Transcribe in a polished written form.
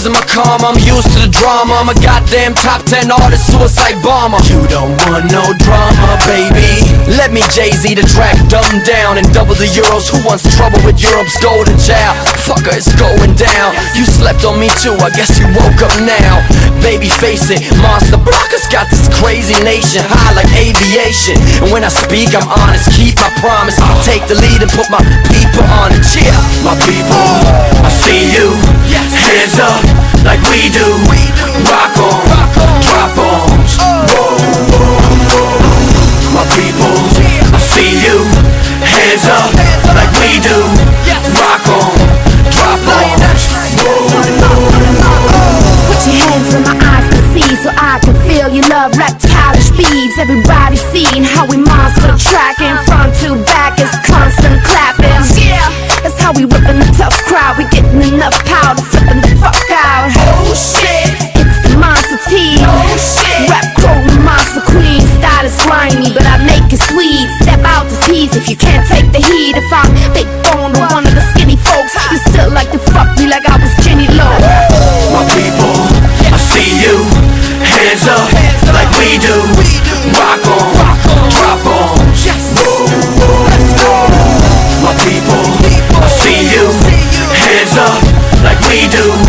losing my calm, I'm used to the drama. I'm a goddamn top 10 artist, suicide bomber. You don't want no drama, baby. Let me Jay-Z the track, dumb down and double the euros. Who wants trouble with Europe's golden child? Fucker, it's going down. You slept on me too, I guess you woke up now. Baby, face it, Monster Blockers got this crazy nation high like aviation. And when I speak, I'm honest, keep my promise. I'll take the lead and put my people on it. Yeah, my people, I see you. Hands up like we do. Rock on, drop bombs. Whoa, whoa, whoa. My people, I see you. Hands up like we do. Rock on, drop bombs. Whoa, whoa. Put your hands where my eyes can see, so I can feel your love. Reptile speeds, everybody seeing how we monster tracking. Front to back is constant clapping. Yeah, that's how we ripping the tough crowd. We getting enough power to flipping the fuck out. Oh shit, it's the monster team. Oh shit, Rap crew, monster queen. Style is grimy, but I make it sweet. Step out the tease if you can't take the heat. If I'm big boned or one of the skinny folks, you still like to fuck me like I was Jenny Low. my people, I see you. Hands up like we do. Rock on, drop bombs. Whoa, whoa, whoa. My people, I see you. Hands up like we do.